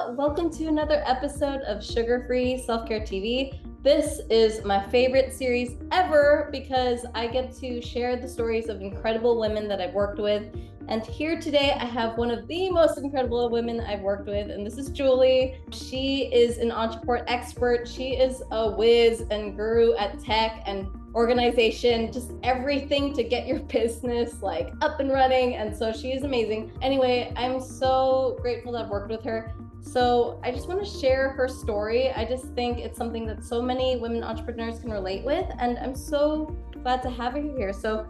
Welcome to another episode of Sugar Free Self-Care TV. This is my favorite series ever because I get to share the stories of incredible women that I've worked with. And here today, I have one of the most incredible women I've worked with, and this is Julie. She is an Ontraport expert. She is a whiz and guru at tech and organization, just everything to get your business like up and running. And so she is amazing. Anyway, I'm so grateful to have worked with her. So I just want to share her story. I just think it's something that so many women entrepreneurs can relate with. And I'm so glad to have her here. So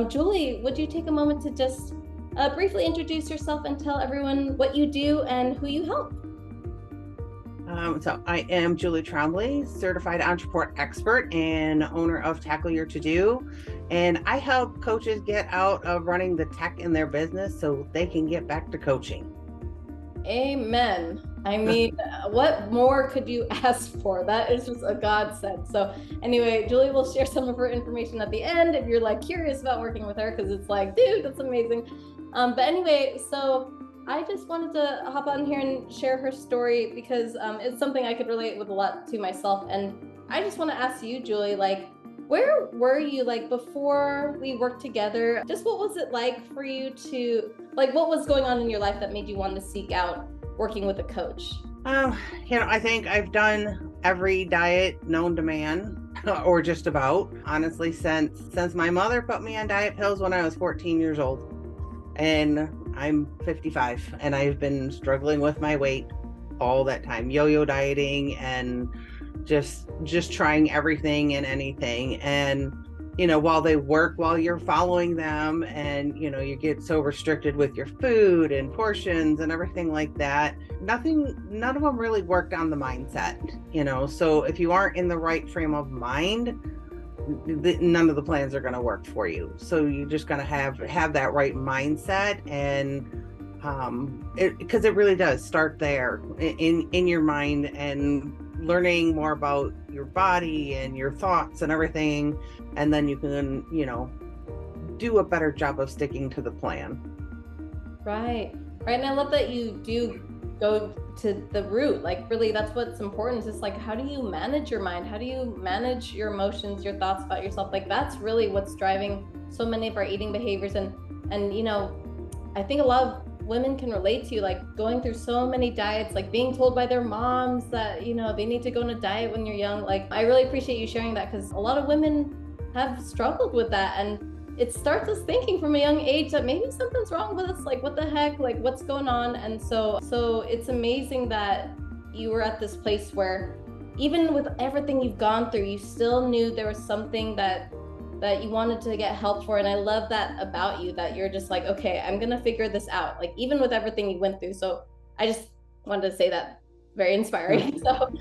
Julie, would you take a moment to just briefly introduce yourself and tell everyone what you do and who you help? So I am Julie Trombley, certified Ontraport expert and owner of Tackle Your To-Do. And I help coaches get out of running the tech in their business so they can get back to coaching. Amen. I mean, what more could you ask for? That is just a godsend. So anyway, Julie will share some of her information at the end if you're like curious about working with her, because it's like, dude, that's amazing. But anyway, so I just wanted to hop on here and share her story because it's something I could relate with a lot to myself. And I just want to ask you, Julie, like, where were you like before we worked together? Just what was it like for you to, like, what was going on in your life that made you want to seek out working with a coach? I think I've done every diet known to man, or just about, honestly, since my mother put me on diet pills when I was 14 years old. And I'm 55 and I've been struggling with my weight all that time, yo-yo dieting and just trying everything and anything. And, while they work, while you're following them and, you get so restricted with your food and portions and everything like that, none of them really worked on the mindset, so if you aren't in the right frame of mind, none of the plans are going to work for you. So you just got to have that right mindset, and because it really does start there in your mind and learning more about your body and your thoughts and everything, and then you can do a better job of sticking to the plan. Right. And I love that you do go to the root. Like, really, that's what's important. It's like, how do you manage your mind? How do you manage your emotions, your thoughts about yourself? Like, that's really what's driving so many of our eating behaviors. And I think a lot of women can relate to, like, going through so many diets, like being told by their moms that, they need to go on a diet when you're young. Like, I really appreciate you sharing that, because a lot of women have struggled with that. And it starts us thinking from a young age that maybe something's wrong with us, like, what the heck, like, what's going on? And so it's amazing that you were at this place where even with everything you've gone through, you still knew there was something that you wanted to get help for. And I love that about you, that you're just like, okay, I'm gonna figure this out, like, even with everything you went through. So I just wanted to say that. Very inspiring. So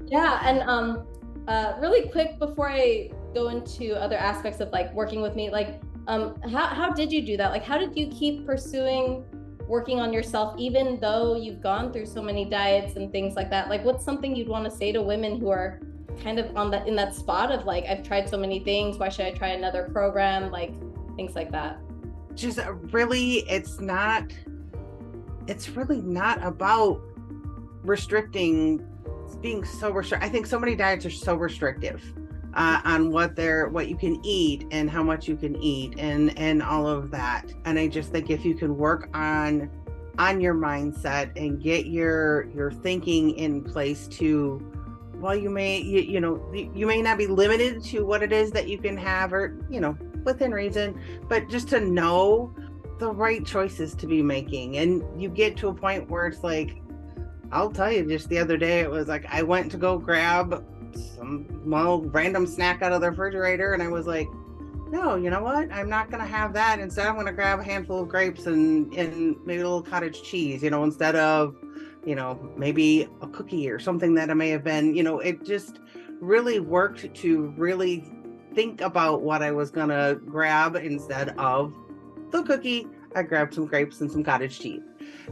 yeah. And really quick before I go into other aspects of like working with me, like how did you do that? Like, how did you keep pursuing working on yourself even though you've gone through so many diets and things like that? Like, what's something you'd want to say to women who are kind of in that spot of like, I've tried so many things, why should I try another program, like things like that? Just really, it's really not about restricting, being so restricted. I think so many diets are so restrictive on what you can eat and how much you can eat and all of that. And I just think if you can work on your mindset and get your thinking in place to, while you may not be limited to what it is that you can have, or within reason, but just to know the right choices to be making. And you get to a point where it's like, I'll tell you, just the other day, it was like, I went to go grab some random snack out of the refrigerator, and I was like, no, you know what? I'm not going to have that. Instead, I'm going to grab a handful of grapes and maybe a little cottage cheese, instead of, maybe a cookie or something that I may have been, it just really worked to really think about what I was going to grab. Instead of the cookie, I grabbed some grapes and some cottage cheese.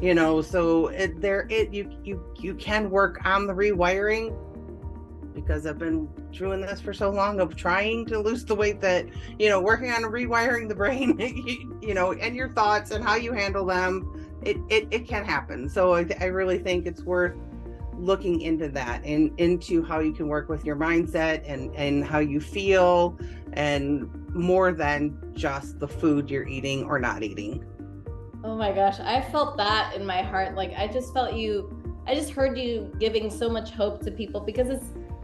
So you can work on the rewiring, because I've been doing this for so long of trying to lose the weight that, working on rewiring the brain, and your thoughts and how you handle them, it can happen. So I really think it's worth looking into that and into how you can work with your mindset and how you feel, and more than just the food you're eating or not eating. Oh my gosh, I felt that in my heart. Like I just heard you giving so much hope to people, because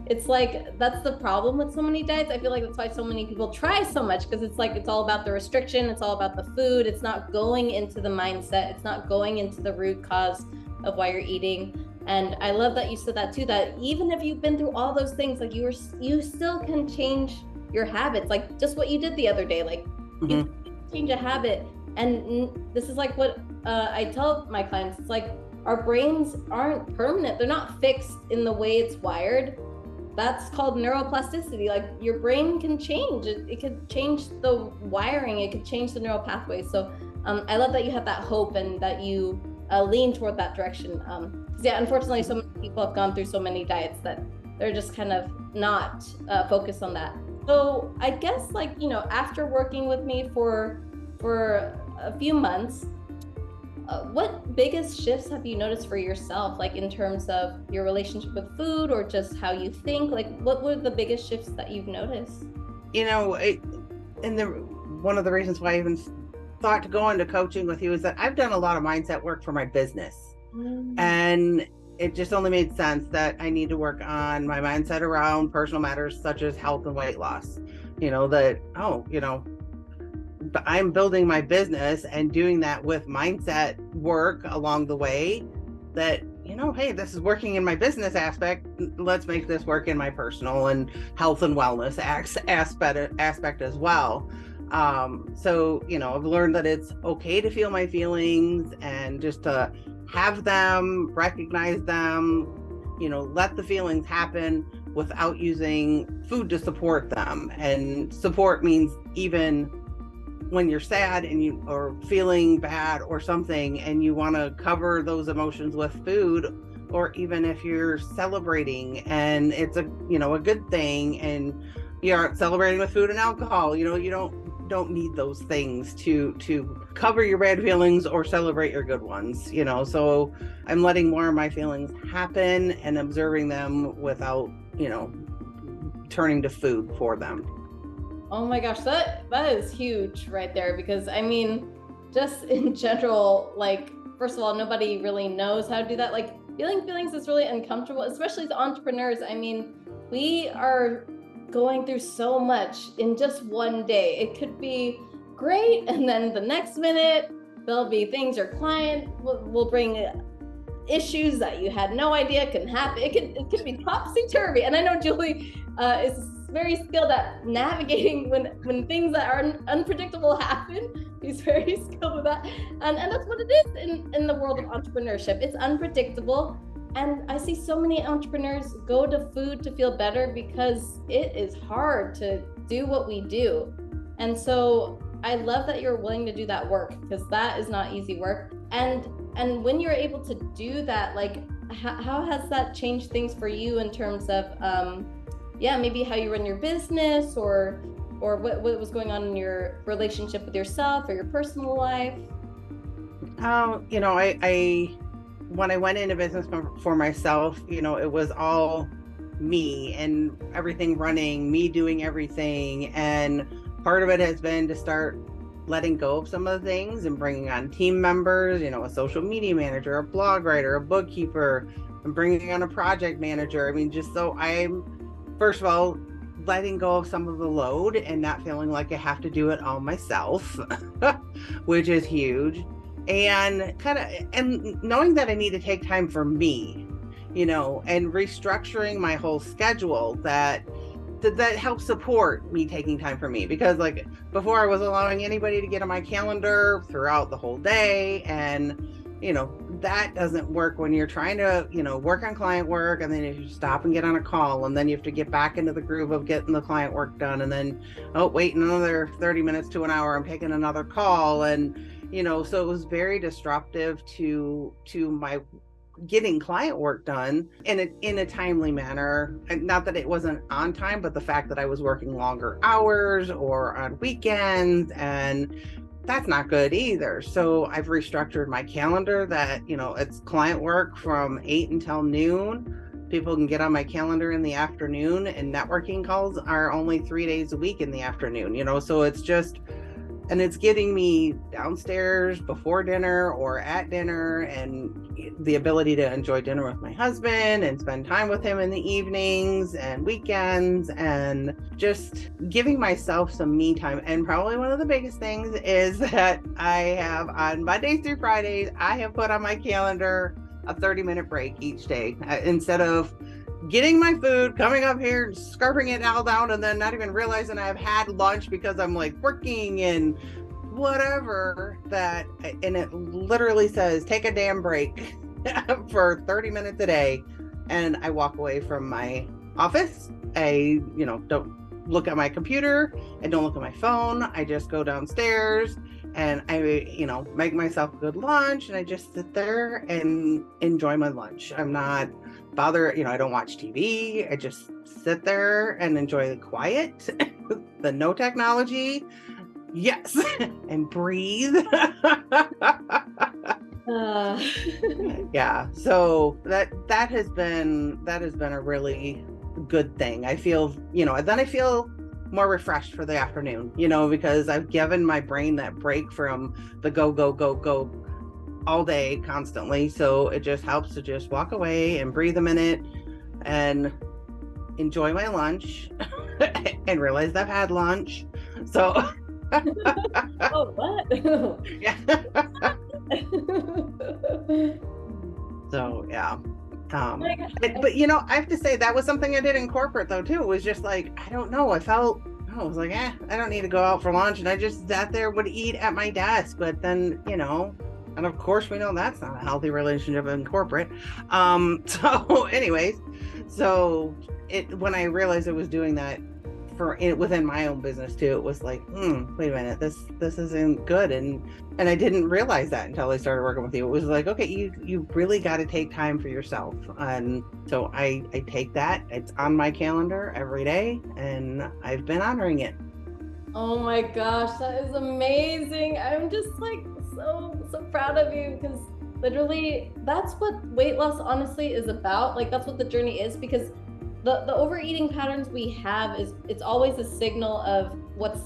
it's like, that's the problem with so many diets. I feel like that's why so many people try so much, because it's like, it's all about the restriction, it's all about the food, it's not going into the mindset, it's not going into the root cause of why you're eating. And I love that you said that too, that even if you've been through all those things, like you still can change your habits, like just what you did the other day, like you can change a habit. And this is like what I tell my clients, it's like, our brains aren't permanent. They're not fixed in the way it's wired. That's called neuroplasticity. Like your brain can change. It could change the wiring. It could change the neural pathways. So I love that you have that hope and that you lean toward that direction. Yeah, unfortunately, so many people have gone through so many diets that they're just kind of not focused on that. So I guess, like, after working with me for a few months, what biggest shifts have you noticed for yourself, like in terms of your relationship with food or just how you think? Like, what were the biggest shifts that you've noticed? One of the reasons why I even thought to go into coaching with you is that I've done a lot of mindset work for my business. And it just only made sense that I need to work on my mindset around personal matters such as health and weight loss. I'm building my business and doing that with mindset work along the way, that, hey, this is working in my business aspect. Let's make this work in my personal and health and wellness aspect as well. So, I've learned that it's okay to feel my feelings and just to have them, recognize them, let the feelings happen without using food to support them. And support means even when you're sad and you are feeling bad or something and you want to cover those emotions with food, or even if you're celebrating and it's a good thing and you aren't celebrating with food and alcohol, you don't need those things to cover your bad feelings or celebrate your good ones. So I'm letting more of my feelings happen and observing them without turning to food for them. Oh my gosh, that is huge right there, because I mean, just in general, like, first of all, nobody really knows how to do that. Like, feeling feelings is really uncomfortable, especially as entrepreneurs. I mean, we are going through so much in just one day. It could be great, and then the next minute there'll be things your client will bring issues that you had no idea can happen. It could be topsy-turvy. And I know Julie is very skilled at navigating when things that are unpredictable happen. He's very skilled with that. And that's what it is in the world of entrepreneurship. It's unpredictable. And I see so many entrepreneurs go to food to feel better because it is hard to do what we do. And so I love that you're willing to do that work, because that is not easy work. And when you're able to do that, like, how has that changed things for you in terms of maybe how you run your business, or what was going on in your relationship with yourself or your personal life? I when I went into business for myself, it was all me and everything running, me doing everything. And part of it has been to start letting go of some of the things and bringing on team members, a social media manager, a blog writer, a bookkeeper, and bringing on a project manager. I mean, just so I'm, first of all, letting go of some of the load and not feeling like I have to do it all myself, which is huge. And and knowing that I need to take time for me, and restructuring my whole schedule that helps support me taking time for me. Because like before, I was allowing anybody to get on my calendar throughout the whole day, and that doesn't work when you're trying to work on client work, and then you stop and get on a call, and then you have to get back into the groove of getting the client work done, and then wait another 30 minutes to an hour, I'm taking another call. And so it was very disruptive to my getting client work done in a timely manner. And not that it wasn't on time, but the fact that I was working longer hours or on weekends, and that's not good either. So I've restructured my calendar that, it's client work from 8 until noon. People can get on my calendar in the afternoon, and networking calls are only 3 days a week in the afternoon, so it's just, and it's getting me downstairs before dinner or at dinner, and the ability to enjoy dinner with my husband and spend time with him in the evenings and weekends, and just giving myself some me time. And probably one of the biggest things is that I have, on Mondays through Fridays, I have put on my calendar a 30-minute break each day, instead of getting my food, coming up here, scarfing it all down, and then not even realizing I've had lunch because I'm like working and whatever, and it literally says take a damn break for 30 minutes a day. And I walk away from my office. I don't look at my computer, I don't look at my phone, I just go downstairs and I make myself a good lunch, and I just sit there and enjoy my lunch. I'm not bothered, I don't watch TV. I just sit there and enjoy the quiet, the no technology, yes, and breathe. Yeah, so that has been a really good thing. I feel, and then I feel more refreshed for the afternoon, because I've given my brain that break from the go all day constantly. So it just helps to just walk away and breathe a minute and enjoy my lunch and realize I've had lunch. So oh, what? Yeah. So yeah. But I have to say that was something I did in corporate though too. It was just like, I don't know, I was like, I don't need to go out for lunch, and I just sat there, would eat at my desk. But then, and of course we know that's not a healthy relationship in corporate. So anyways, when I realized I was doing that within my own business too, it was like, wait a minute, this isn't good. And I didn't realize that until I started working with you. It was like, okay, you really got to take time for yourself. And so I take that. It's on my calendar every day, and I've been honoring it. Oh my gosh, that is amazing. I'm just like so proud of you, because literally that's what weight loss honestly is about. Like, that's what the journey is, because the overeating patterns we have it's always a signal of what's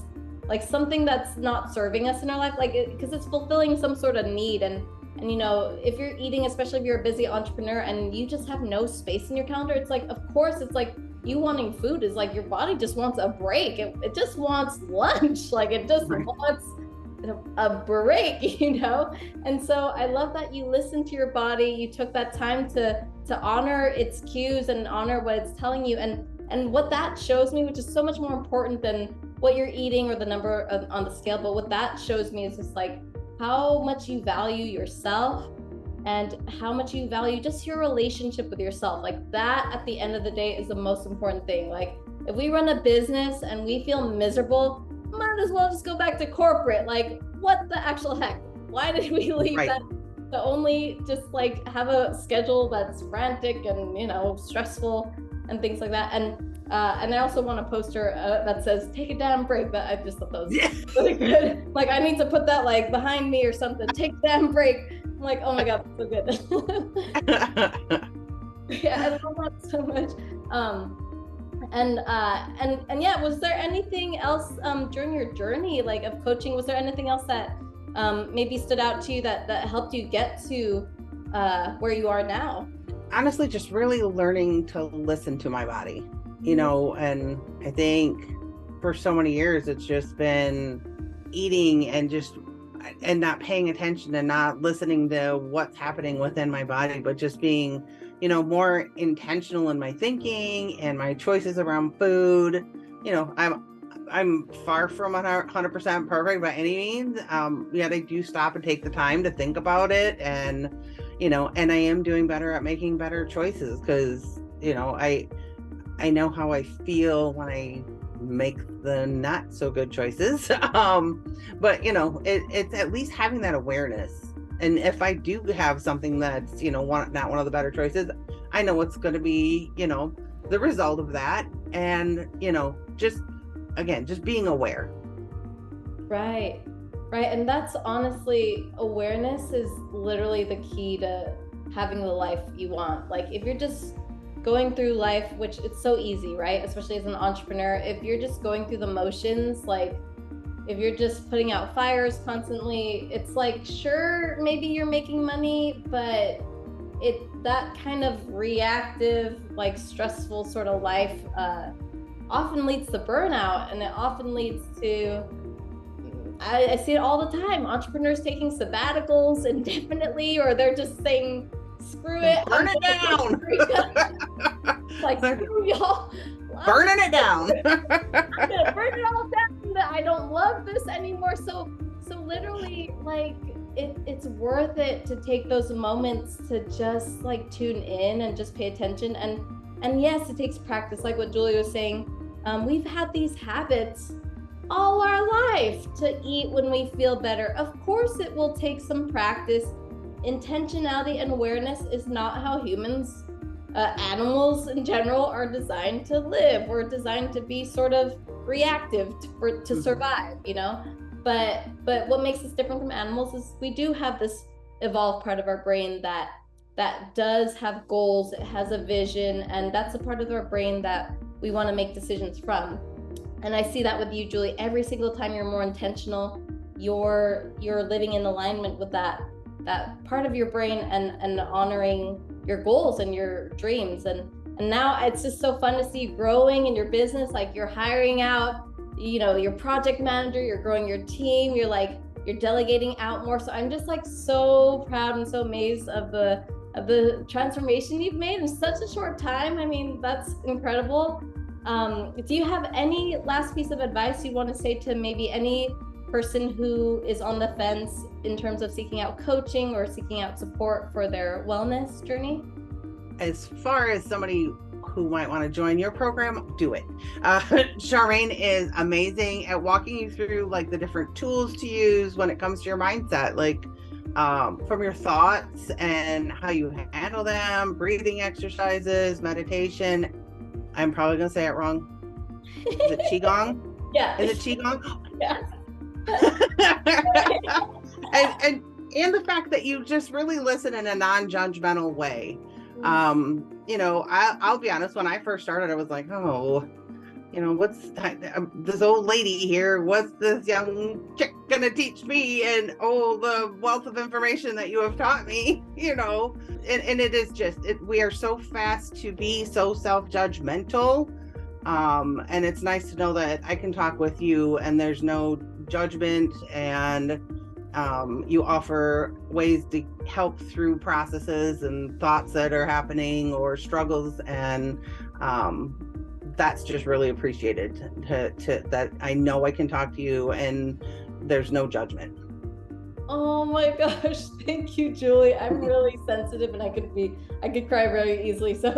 like something that's not serving us in our life, like because it's fulfilling some sort of need. And if you're eating, especially if you're a busy entrepreneur and you just have no space in your calendar, it's like, of course, it's like you wanting food is like your body just wants a break. It just wants lunch. Like, it just wants a break, And so I love that you listened to your body. You took that time to honor its cues and honor what it's telling you. And what that shows me, which is so much more important than what you're eating or the number on the scale, but what that shows me is just like how much you value yourself and how much you value just your relationship with yourself. Like, that at the end of the day is the most important thing. Like, if we run a business and we feel miserable, might as well just go back to corporate. Like, what the actual heck? Why did we leave that to only just like have a schedule that's frantic and stressful and things like that? And I also want a poster that says "Take a damn break." That I just thought that was really good. Like, I need to put that like behind me or something. Take a damn break. I'm like, oh my god, that's so good. Yeah, I love that so much. And yeah, was there anything else during your journey, like, of coaching? Was there anything else that maybe stood out to you that helped you get to where you are now? Honestly, just really learning to listen to my body, and I think for so many years it's just been eating and not paying attention and not listening to what's happening within my body, but just being more intentional in my thinking and my choices around food. I'm far from 100% perfect by any means. Yet I do stop and take the time to think about it, and I am doing better at making better choices, because I know how I feel when I make the not so good choices. But it's at least having that awareness and if I do have something that's, not one of the better choices, I know what's going to be, the result of that. And, just being aware. Right. Right. And that's honestly, awareness is literally the key to having the life you want. Like if you're just going through life, which it's so easy, right? Especially as an entrepreneur, if you're just going through the motions, like if you're just putting out fires constantly, it's like, sure, maybe you're making money, but that kind of reactive, like stressful sort of life often leads to burnout, and it often leads to, I see it all the time, entrepreneurs taking sabbaticals indefinitely, or they're just saying, screw it, burn it down. Like, screw y'all, burning it down. I'm gonna burn it all down. I don't love this anymore. So literally, like, it's worth it to take those moments to just like tune in and just pay attention. And yes, it takes practice, like what Julie was saying. We've had these habits all our life to eat when we feel better. Of course, it will take some practice. Intentionality and awareness is not how humans, animals in general, are designed to live. We're designed to be sort of reactive to survive, But what makes us different from animals is we do have this evolved part of our brain that does have goals, it has a vision, and that's a part of our brain that we want to make decisions from. And I see that with you, Julie. Every single time you're more intentional, you're living in alignment with that part of your brain and honoring your goals and your dreams. And now it's just so fun to see you growing in your business. Like you're hiring out, your project manager, you're growing your team, you're delegating out more. So I'm just like so proud and so amazed of the transformation you've made in such a short time. I mean, that's incredible. Do you have any last piece of advice you want to say to maybe any person who is on the fence in terms of seeking out coaching or seeking out support for their wellness journey? As far as somebody who might want to join your program, do it. Charmaine is amazing at walking you through like the different tools to use when it comes to your mindset, like from your thoughts and how you handle them, breathing exercises, meditation. I'm probably going to say it wrong. Is it Qigong? Yeah. Is it Qigong? Yeah. and the fact that you just really listen in a non-judgmental way. I'll be honest, when I first started, I was like, what's this old lady here? What's this young chick gonna teach me? And the wealth of information that you have taught me, and it is just, we are so fast to be so self-judgmental. And it's nice to know that I can talk with you and there's no judgment, and you offer ways to help through processes and thoughts that are happening or struggles, and that's just really appreciated to that I know I can talk to you and there's no judgment. Oh my gosh, thank you, Julie. I'm really sensitive and I could cry very easily. So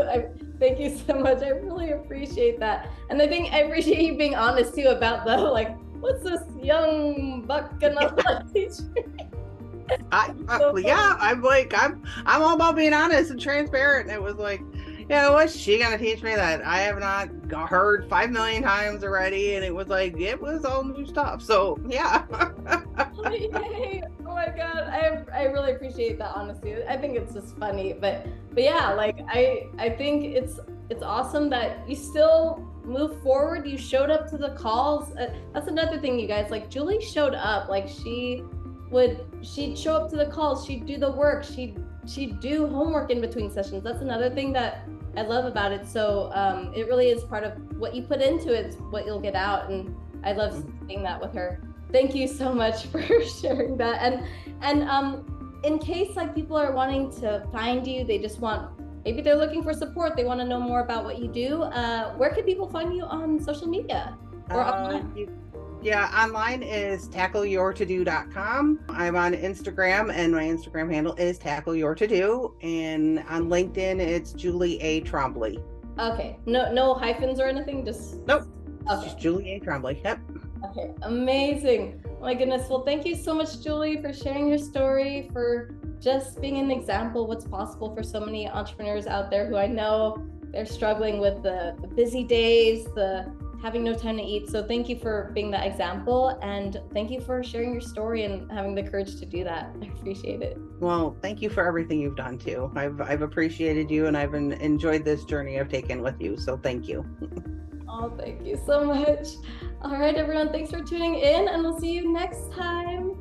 thank you so much. I really appreciate that. And I think I appreciate you being honest too about what's this young buck gonna teach me? I'm all about being honest and transparent. It was like, what's she gonna teach me that I have not heard 5 million times already? And it was like, it was all new stuff. So yeah. Yay. Oh my God, I really appreciate that honesty. I think it's just funny, but yeah, like I think it's awesome that you still move forward. You showed up to the calls. That's another thing, you guys. Like Julie showed up. Like she'd show up to the calls. She'd do the work. She'd do homework in between sessions. That's another thing that I love about it. So it really is part of what you put into it, is what you'll get out. And I love seeing that with her. Thank you so much for sharing that. And in case like people are wanting to find you, they just maybe they're looking for support, they want to know more about what you do, where can people find you on social media or online? Online is tackleyourtodO.com. I'm on Instagram and my Instagram handle is tackleyourtodO, and on LinkedIn it's Julie A. Trombley. Okay, no hyphens or anything, just nope. Okay. Just Julie A. Trombley. Yep. Okay, amazing. My goodness. Well, thank you so much, Julie, for sharing your story, for just being an example of what's possible for so many entrepreneurs out there who I know they're struggling with the busy days, the having no time to eat. So thank you for being that example, and thank you for sharing your story and having the courage to do that. I appreciate it. Well, thank you for everything you've done too. I've appreciated you, and I've enjoyed this journey I've taken with you. So thank you. Oh, thank you so much. All right, everyone, thanks for tuning in, and we'll see you next time.